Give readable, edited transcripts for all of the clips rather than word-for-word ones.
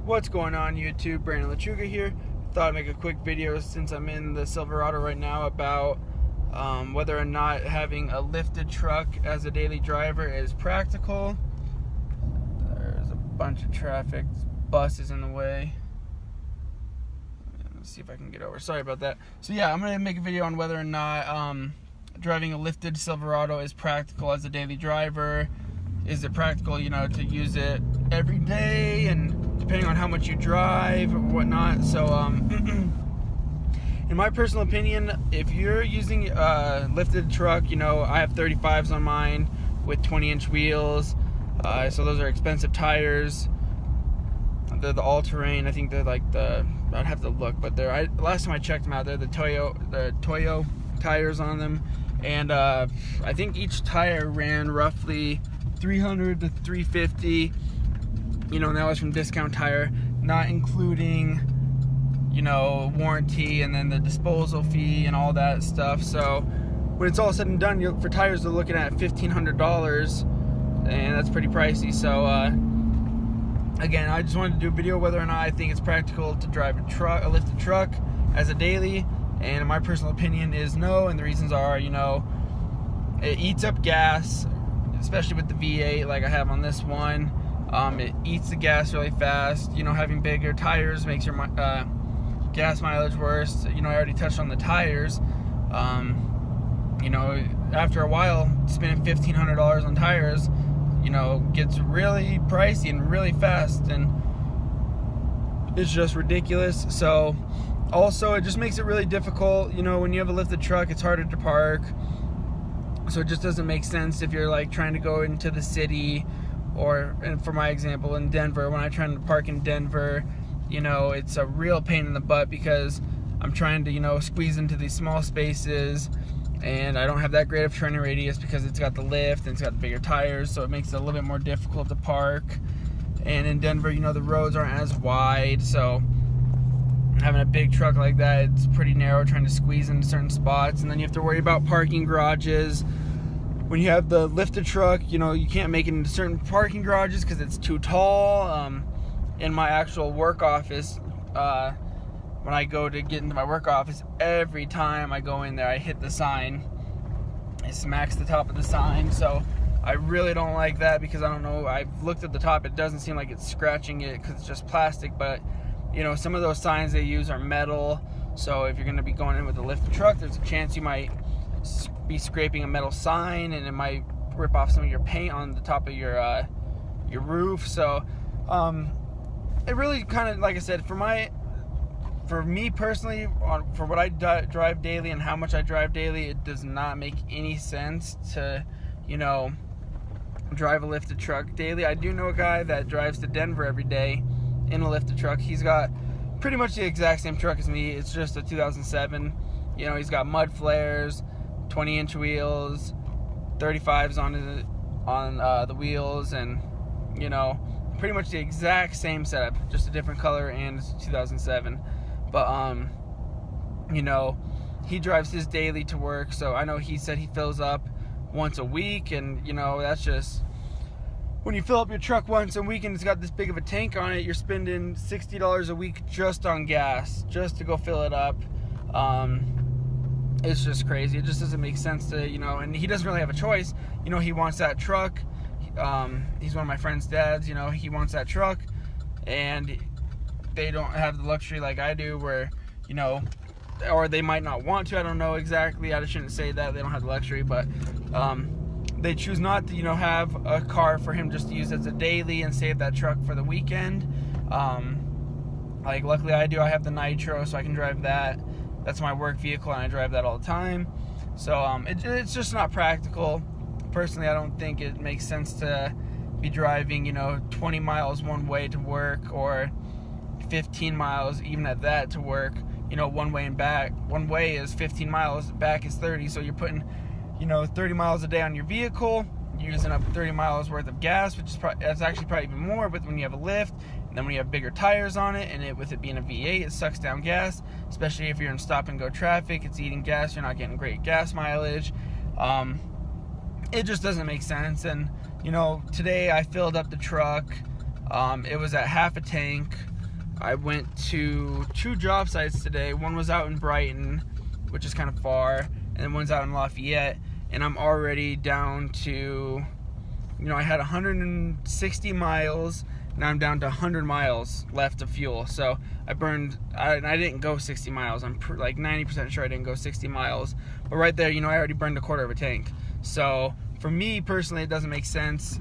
What's going on YouTube? Brandon Lechuga here. Thought I'd make a quick video since I'm in the Silverado right now about whether or not having a lifted truck as a daily driver is practical. There's a bunch of traffic, buses in the way. Let's see if I can get over. Sorry about that. So yeah, I'm going to make a video on whether or not driving a lifted Silverado is practical as a daily driver. Is it practical, to use it every day, and depending on how much you drive or whatnot. So in my personal opinion, if you're using a lifted truck, I have 35s on mine with 20-inch wheels, so those are expensive tires. They're the all-terrain. I think they're like I'd have to look, but last time I checked them out, they're the Toyo tires on them, and I think each tire ran roughly 300 to 350, and that was from Discount Tire, not including, warranty and then the disposal fee and all that stuff. So when it's all said and done, for tires, they're looking at $1,500, and that's pretty pricey. So again, I just wanted to do a video whether or not I think it's practical to drive a lifted truck as a daily, and my personal opinion is no, and the reasons are, it eats up gas, especially with the V8 like I have on this one. It eats the gas really fast. Having bigger tires makes your gas mileage worse. I already touched on the tires. After a while, spending $1,500 on tires, gets really pricey and really fast, and it's just ridiculous. So also, it just makes it really difficult. When you have a lifted truck, it's harder to park. So it just doesn't make sense if you're like trying to go into the city, and for my example, in Denver, when I'm trying to park in Denver, it's a real pain in the butt because I'm trying to, squeeze into these small spaces, and I don't have that great of turning radius because it's got the lift and it's got the bigger tires, so it makes it a little bit more difficult to park. And in Denver, the roads aren't as wide, so having a big truck like that, it's pretty narrow, trying to squeeze into certain spots. And then you have to worry about parking garages. When you have the lifted truck, you can't make it into certain parking garages because it's too tall. In my actual work office, when I go to get into my work office, every time I go in there, I hit the sign. It smacks the top of the sign. So I really don't like that because I don't know. I've looked at the top. It doesn't seem like it's scratching it because it's just plastic. But, some of those signs they use are metal. So if you're going to be going in with a lifted truck, there's a chance you might be scraping a metal sign, and it might rip off some of your paint on the top of your roof. So it really kind of, like I said, for me personally, for what I drive daily and how much I drive daily, it does not make any sense to drive a lifted truck daily. I do know a guy that drives to Denver every day in a lifted truck. He's got pretty much the exact same truck as me. It's just a 2007. He's got mud flares, 20-inch wheels, 35s on the wheels, and pretty much the exact same setup, just a different color, and it's 2007. But he drives his daily to work, so I know he said he fills up once a week, and that's just, when you fill up your truck once a week and it's got this big of a tank on it, you're spending $60 a week just on gas, just to go fill it up. It's just crazy. It just doesn't make sense to, and he doesn't really have a choice. He wants that truck. He's one of my friend's dads. He wants that truck, and they don't have the luxury like I do where, or they might not want to. I don't know exactly. I shouldn't say that. They don't have the luxury, but they choose not to, have a car for him just to use as a daily and save that truck for the weekend. Like, luckily I do. I have the Nitro, so I can drive that. That's my work vehicle, and I drive that all the time. So it's just not practical. Personally, I don't think it makes sense to be driving, 20 miles one way to work, or 15 miles, even at that, to work, one way and back. One way is 15 miles, back is 30. So you're putting, 30 miles a day on your vehicle. You're using up 30 miles worth of gas, which is that's actually probably even more. But when you have a lift, and then when you have bigger tires on it, and with it being a V8, it sucks down gas, especially if you're in stop and go traffic. It's eating gas. You're not getting great gas mileage. It just doesn't make sense. And today I filled up the truck. It was at half a tank. I went to 2 job sites today. One was out in Brighton, which is kind of far, and then one's out in Lafayette, and I'm already down to, I had 160 miles, now I'm down to 100 miles left of fuel. So I didn't go 60 miles. I'm like 90% sure I didn't go 60 miles. But right there, I already burned a quarter of a tank. So for me personally, it doesn't make sense.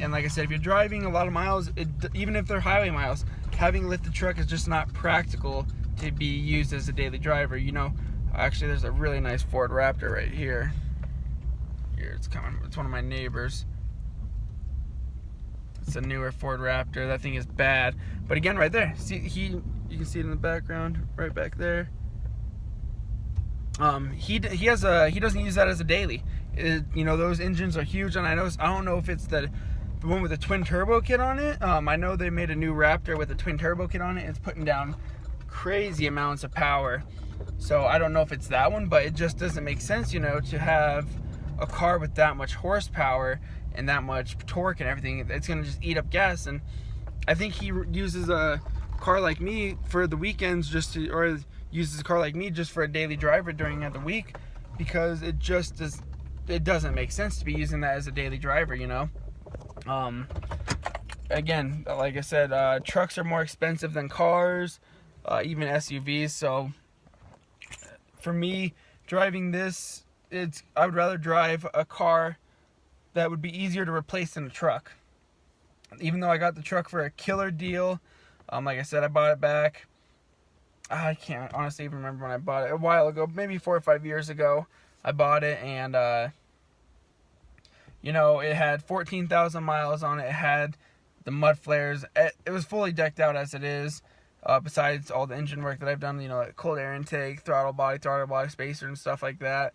And like I said, if you're driving a lot of miles, even if they're highway miles, having a lifted truck is just not practical to be used as a daily driver. Actually, there's a really nice Ford Raptor right here. Here, it's coming. It's one of my neighbors. It's a newer Ford Raptor. That thing is bad. But again, right there, see, you can see it in the background, right back there. He doesn't use that as a daily. Those engines are huge, and I don't know if it's the one with the twin turbo kit on it. I know they made a new Raptor with a twin turbo kit on it. It's putting down crazy amounts of power. So I don't know if it's that one, but it just doesn't make sense, to have a car with that much horsepower and that much torque and everything. It's gonna just eat up gas. And I think he uses a car like me for the weekends, or uses a car like me just for a daily driver during the week, because it doesn't make sense to be using that as a daily driver. Again, like I said, trucks are more expensive than cars, even SUVs. So for me, driving this, I would rather drive a car that would be easier to replace than a truck. Even though I got the truck for a killer deal, like I said, I bought it back. I can't honestly even remember when I bought it. A while ago, maybe 4 or 5 years ago, I bought it, and it had 14,000 miles on it. It had the mud flares. It was fully decked out as it is. Besides all the engine work that I've done, like cold air intake, throttle body spacer, and stuff like that.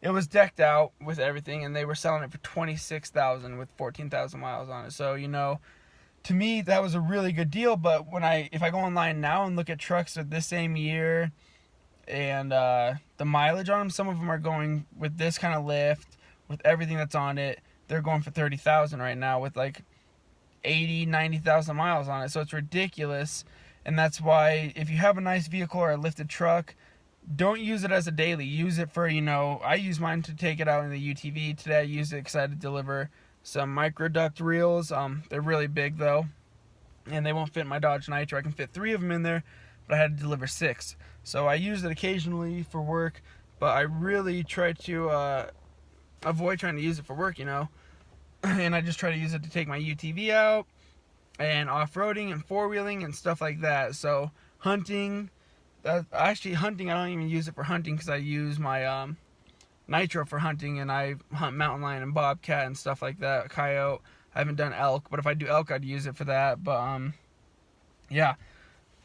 It was decked out with everything, and they were selling it for $26,000 with 14,000 miles on it. So, to me, that was a really good deal. But if I go online now and look at trucks of this same year and the mileage on them, some of them are going with this kind of lift, with everything that's on it. They're going for $30,000 right now with like 80, 90,000 miles on it. So it's ridiculous. And that's why if you have a nice vehicle or a lifted truck, don't use it as a daily. Use it for, I use mine to take it out in the UTV. Today I used it because I had to deliver some micro duct reels. They're really big though, and they won't fit in my Dodge Nitro. I can fit 3 of them in there, but I had to deliver 6. So I use it occasionally for work, but I really try to avoid trying to use it for work, and I just try to use it to take my UTV out and off-roading and four-wheeling and stuff like that. So hunting, I don't even use it for hunting because I use my Nitro for hunting, and I hunt mountain lion and bobcat and stuff like that, coyote. I haven't done elk, but if I do elk, I'd use it for that. But yeah,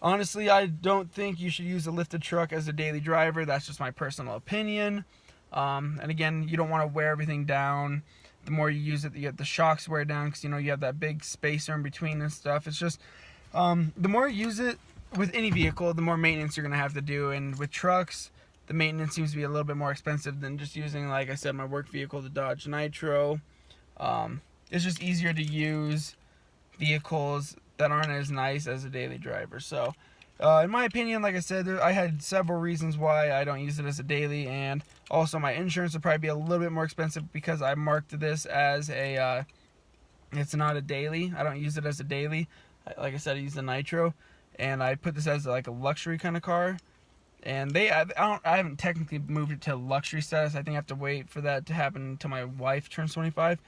honestly, I don't think you should use a lifted truck as a daily driver. That's just my personal opinion. And again, you don't want to wear everything down. The more you use it, you get the shocks wear down because you have that big spacer in between and stuff. It's just the more you use it with any vehicle, the more maintenance you're gonna have to do. And with trucks, the maintenance seems to be a little bit more expensive than just using, like I said, my work vehicle, the Dodge Nitro. It's just easier to use vehicles that aren't as nice as a daily driver. So in my opinion, like I said, I had several reasons why I don't use it as a daily, and also my insurance would probably be a little bit more expensive because I marked this as it's not a daily. I don't use it as a daily. Like I said, I use the Nitro, and I put this as like a luxury kind of car. And I haven't technically moved it to luxury status. I think I have to wait for that to happen until my wife turns 25.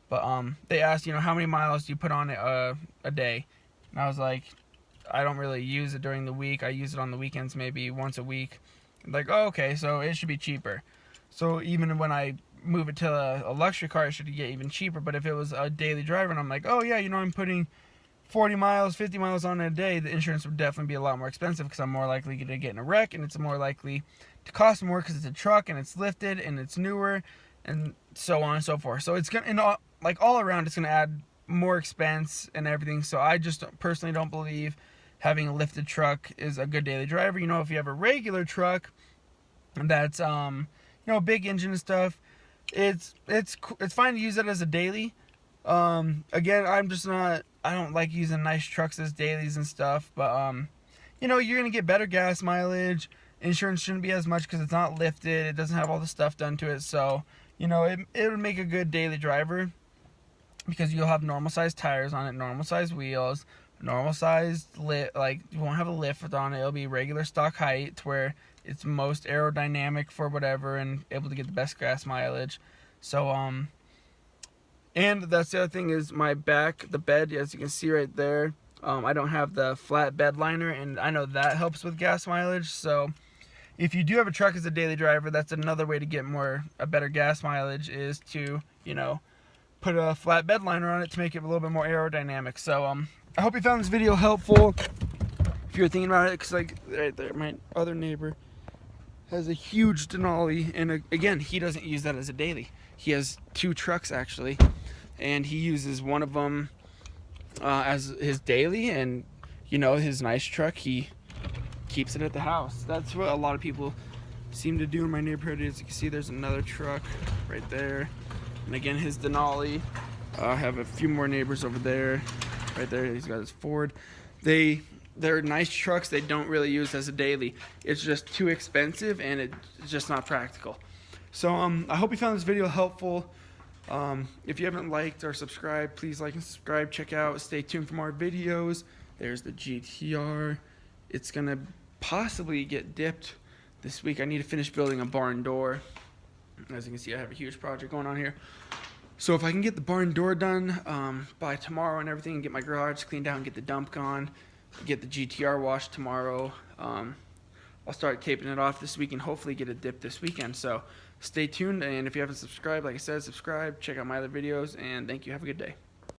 But they asked, how many miles do you put on it a day? And I was like, I don't really use it during the week. I use it on the weekends maybe once a week. Like, oh, okay, so it should be cheaper. So even when I move it to a luxury car, it should get even cheaper. But if it was a daily driver and I'm like, oh yeah, I'm putting 40 miles, 50 miles on a day, the insurance would definitely be a lot more expensive because I'm more likely to get in a wreck, and it's more likely to cost more because it's a truck and it's lifted and it's newer and so on and so forth. So it's gonna, all around, it's gonna add more expense and everything. So I just personally don't believe having a lifted truck is a good daily driver. If you have a regular truck that's big engine and stuff, it's fine to use it as a daily. Again, I'm just not I don't like using nice trucks as dailies and stuff, but you know, you're gonna get better gas mileage. Insurance shouldn't be as much because it's not lifted. It doesn't have all the stuff done to it, so you know it would make a good daily driver because you'll have normal sized tires on it, normal sized wheels, normal sized lift. Like you won't have a lift on it. It'll be regular stock height to where it's most aerodynamic for whatever and able to get the best gas mileage. So and that's the other thing is my back, the bed, as you can see right there. I don't have the flat bed liner, and I know that helps with gas mileage. So if you do have a truck as a daily driver, that's another way to get a better gas mileage is to, you know, put a flat bed liner on it to make it a little bit more aerodynamic. So I hope you found this video helpful. If you're thinking about it, because like right there, my other neighbor has a huge Denali, and again, he doesn't use that as a daily. He has 2 trucks actually, and he uses one of them as his daily, and you know, his nice truck, he keeps it at the house. That's what a lot of people seem to do in my neighborhood. As you can see, there's another truck right there, and again, his Denali. I have a few more neighbors over there. Right there, he's got his Ford. They're nice trucks. They don't really use as a daily. It's just too expensive, and it's just not practical. So I hope you found this video helpful. If you haven't liked or subscribed, please like and subscribe. Check out, stay tuned for more videos. There's the GTR. It's gonna possibly get dipped this week. I need to finish building a barn door. As you can see, I have a huge project going on here. So if I can get the barn door done by tomorrow and everything, and get my garage cleaned out and get the dump gone, get the GTR washed tomorrow, I'll start taping it off this week and hopefully get it dipped this weekend. So stay tuned, and if you haven't subscribed, like I said, subscribe, check out my other videos, and thank you. Have a good day.